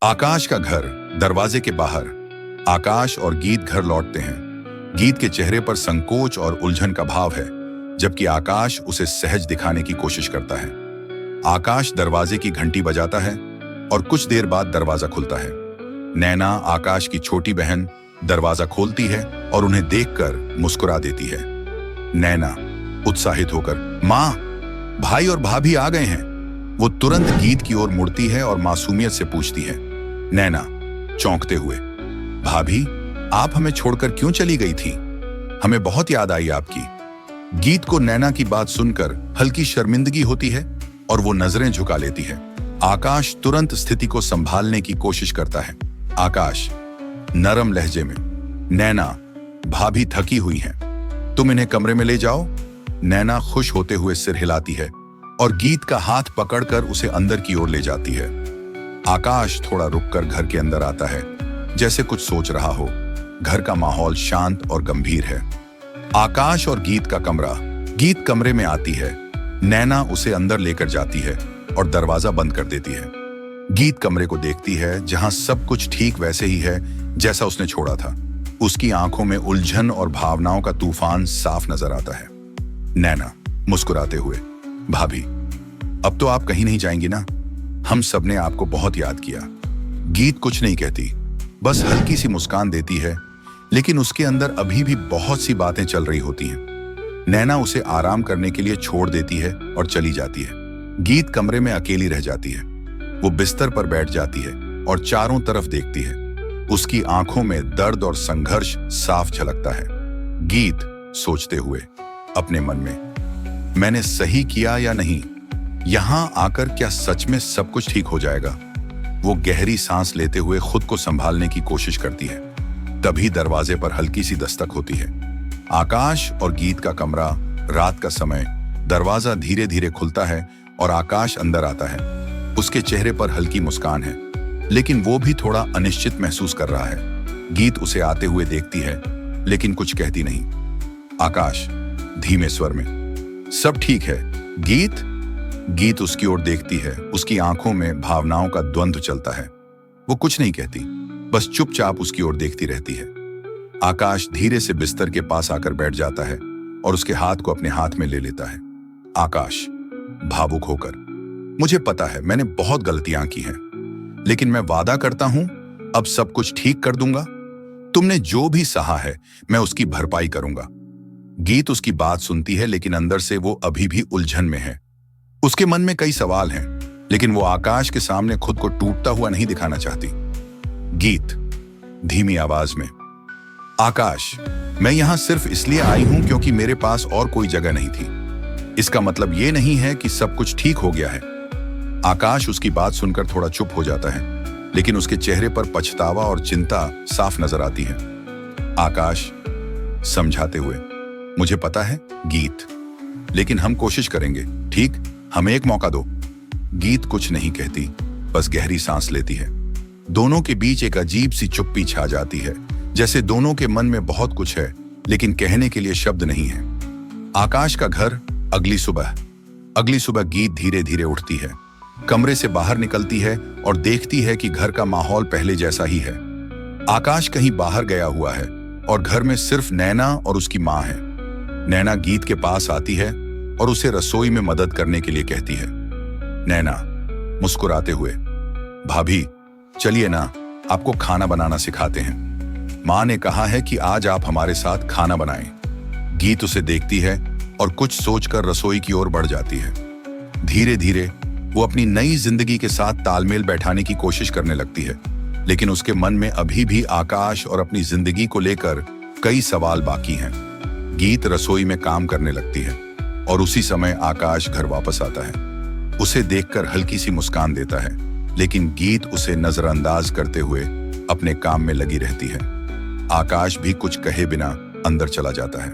आकाश का घर। दरवाजे के बाहर आकाश और गीत घर लौटते हैं। गीत के चेहरे पर संकोच और उलझन का भाव है, जबकि आकाश उसे सहज दिखाने की कोशिश करता है। आकाश दरवाजे की घंटी बजाता है और कुछ देर बाद दरवाजा खुलता है। नैना, आकाश की छोटी बहन, दरवाजा खोलती है और उन्हें देखकर मुस्कुरा देती है। नैना उत्साहित होकर, माँ, भाई और भाभी आ गए हैं। वो तुरंत गीत की ओर मुड़ती है और मासूमियत से पूछती है। नैना चौंकते हुए, भाभी, आप हमें छोड़कर क्यों चली गई थी? हमें बहुत याद आई आपकी। गीत को नैना की बात सुनकर हल्की शर्मिंदगी होती है और वो नजरें झुका लेती है। आकाश तुरंत स्थिति को संभालने की कोशिश करता है। आकाश नरम लहजे में, नैना, भाभी थकी हुई हैं, तुम इन्हें कमरे में ले जाओ। नैना खुश होते हुए सिर हिलाती है और गीत का हाथ पकड़कर उसे अंदर की ओर ले जाती है। आकाश थोड़ा रुककर घर के अंदर आता है, जैसे कुछ सोच रहा हो। घर का माहौल शांत और गंभीर है। आकाश और गीत का कमरा। गीत कमरे में आती है। नैना उसे अंदर लेकर जाती है और दरवाजा बंद कर देती है। गीत कमरे को देखती है, जहां सब कुछ ठीक वैसे ही है जैसा उसने छोड़ा था। उसकी आंखों में उलझन और भावनाओं का तूफान साफ नजर आता है। नैना मुस्कुराते हुए, भाभी, अब तो आप कहीं नहीं जाएंगी ना? हम सबने आपको बहुत याद किया। गीत कुछ नहीं कहती, बस हल्की सी मुस्कान देती है, लेकिन उसके अंदर अभी भी बहुत सी बातें चल रही होती हैं। नैना उसे आराम करने के लिए छोड़ देती है और चली जाती है। गीत कमरे में अकेली रह जाती है। वो बिस्तर पर बैठ जाती है और चारों तरफ देखती है। उसकी आंखों में दर्द और संघर्ष साफ झलकता है। गीत सोचते हुए अपने मन में, मैंने सही किया या नहीं? यहां आकर क्या सच में सब कुछ ठीक हो जाएगा? वो गहरी सांस लेते हुए खुद को संभालने की कोशिश करती है। तभी दरवाजे पर हल्की सी दस्तक होती है। आकाश और गीत का कमरा, रात का समय। दरवाजा धीरे धीरे खुलता है और आकाश अंदर आता है। उसके चेहरे पर हल्की मुस्कान है, लेकिन वो भी थोड़ा अनिश्चित महसूस कर रहा है। गीत उसे आते हुए देखती है, लेकिन कुछ कहती नहीं। आकाश धीमे स्वर में, सब ठीक है गीत? गीत उसकी ओर देखती है। उसकी आंखों में भावनाओं का द्वंद्व चलता है। वो कुछ नहीं कहती, बस चुपचाप उसकी ओर देखती रहती है। आकाश धीरे से बिस्तर के पास आकर बैठ जाता है और उसके हाथ को अपने हाथ में ले लेता है। आकाश भावुक होकर, मुझे पता है मैंने बहुत गलतियां की हैं, लेकिन मैं वादा करता हूं अब सब कुछ ठीक कर दूंगा। तुमने जो भी सहा है मैं उसकी भरपाई करूंगा। गीत उसकी बात सुनती है, लेकिन अंदर से वो अभी भी उलझन में है। उसके मन में कई सवाल हैं, लेकिन वो आकाश के सामने खुद को टूटता हुआ नहीं दिखाना चाहती। गीत धीमी आवाज में, आकाश, मैं यहां सिर्फ इसलिए आई हूं क्योंकि मेरे पास और कोई जगह नहीं थी। इसका मतलब ये नहीं है कि सब कुछ ठीक हो गया है। आकाश उसकी बात सुनकर थोड़ा चुप हो जाता है, लेकिन उसके चेहरे पर पछतावा और चिंता साफ नजर आती है। आकाश समझाते हुए, मुझे पता है गीत, लेकिन हम कोशिश करेंगे, ठीक? हमें एक मौका दो। गीत कुछ नहीं कहती, बस गहरी सांस लेती है। दोनों के बीच एक अजीब सी चुप्पी छा जाती है, जैसे दोनों के मन में बहुत कुछ है, लेकिन कहने के लिए शब्द नहीं है। आकाश का घर। अगली सुबह गीत धीरे धीरे उठती है, कमरे से बाहर निकलती है और देखती है कि घर का माहौल पहले जैसा ही है। आकाश कहीं बाहर गया हुआ है और घर में सिर्फ नैना और उसकी माँ है। नैना गीत के पास आती है और उसे रसोई में मदद करने के लिए कहती है। नैना मुस्कुराते हुए, भाभी, चलिए ना, आपको खाना बनाना सिखाते हैं। माँ ने कहा है कि आज आप हमारे साथ खाना बनाएं। गीत उसे देखती है और कुछ सोचकर रसोई की ओर बढ़ जाती है। धीरे धीरे वो अपनी नई जिंदगी के साथ तालमेल बैठाने की कोशिश करने लगती है, लेकिन उसके मन में अभी भी आकाश और अपनी जिंदगी को लेकर कई सवाल बाकी हैं। गीत रसोई में काम करने लगती है और उसी समय आकाश घर वापस आता है। उसे देखकर हल्की सी मुस्कान देता है, लेकिन गीत उसे नजरअंदाज करते हुए अपने काम में लगी रहती है। आकाश भी कुछ कहे बिना अंदर चला जाता है।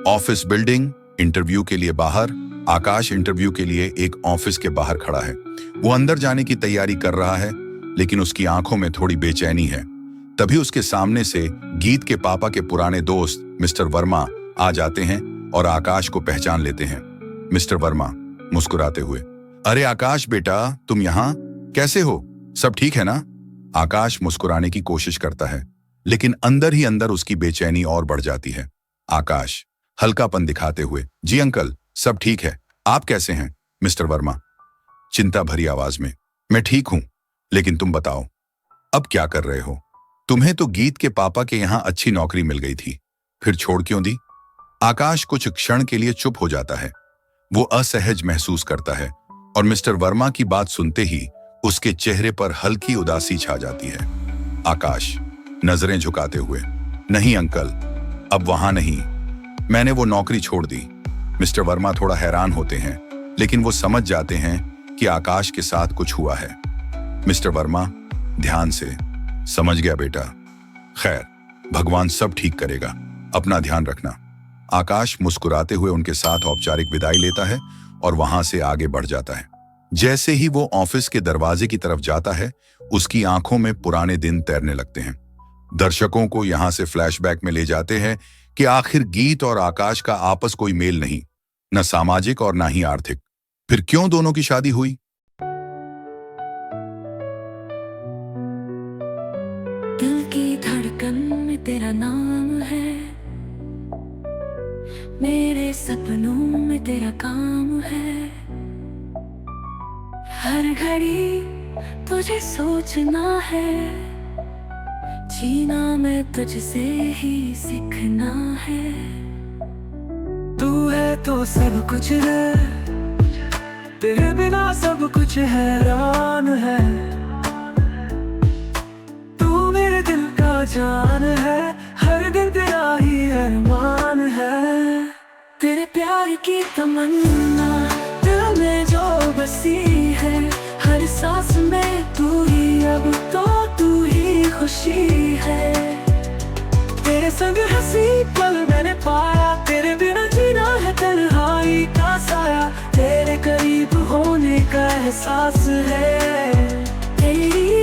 Office building. इंटरव्यू के लिए बाहर। आकाश इंटरव्यू के लिए एक ऑफिस के बाहर खड़ा है। वो अंदर जाने की तैयारी कर रहा है, लेकिन उसकी आंखों में थोड़ी बेचैनी है। तभी उसके सामने से गीत के पापा के पुराने दोस्त मिस्टर वर्मा आ जाते हैं और आकाश को पहचान लेते हैं। मिस्टर वर्मा मुस्कुराते हुए, अरे आकाश बेटा, तुम यहाँ कैसे हो? सब ठीक है ना? आकाश मुस्कुराने की कोशिश करता है, लेकिन अंदर ही अंदर उसकी बेचैनी और बढ़ जाती है। आकाश हल्कापन दिखाते हुए, जी अंकल, सब ठीक है। आप कैसे हैं मिस्टर वर्मा? चिंता भरी आवाज में, मैं ठीक हूं, लेकिन तुम बताओ, अब क्या कर रहे हो? तुम्हें तो गीत के पापा के यहां अच्छी नौकरी मिल गई थी, फिर छोड़ क्यों दी? आकाश कुछ क्षण के लिए चुप हो जाता है। वो असहज महसूस करता है और मिस्टर वर्मा की बात सुनते ही उसके चेहरे पर हल्की उदासी छा जाती है। आकाश नजरें झुकाते हुए, नहीं अंकल, अब वहां नहीं, मैंने वो नौकरी छोड़ दी। मिस्टर वर्मा थोड़ा हैरान होते हैं, लेकिन वो समझ जाते हैं कि आकाश के साथ कुछ हुआ है। मिस्टर वर्मा ध्यान से, समझ गया बेटा, खैर, भगवान सब ठीक करेगा, अपना ध्यान रखना। आकाश मुस्कुराते हुए उनके साथ औपचारिक विदाई लेता है और वहां से आगे बढ़ जाता है। जैसे ही वो ऑफिस के दरवाजे की तरफ जाता है, उसकी आंखों में पुराने दिन तैरने लगते हैं। दर्शकों को यहां से फ्लैशबैक में ले जाते हैं कि आखिर गीत और आकाश का आपस कोई मेल नहीं, न सामाजिक और न ही आर्थिक। फिर क्यों दोनों की शादी हुई? दिल की धड़कन में तेरा नाम है, मेरे सपनों में तेरा काम है। हर घड़ी तुझे सोचना है, जीना मैं तुझसे ही सीखना है। तू है तो सब कुछ है, तेरे बिना सब कुछ हैरान है। तू मेरे दिल का जान है, हर दिन तेरा ही अरमान है। तेरे प्यार की तमन्ना दिल में जो बसी है, हर सांस में तू ही, अब तो तू ही खुशी है। तेरे संग हंसी पल मैंने पाया, तेरे बिना जीना है तन्हाई का साया। तेरे करीब होने का एहसास है, तेरी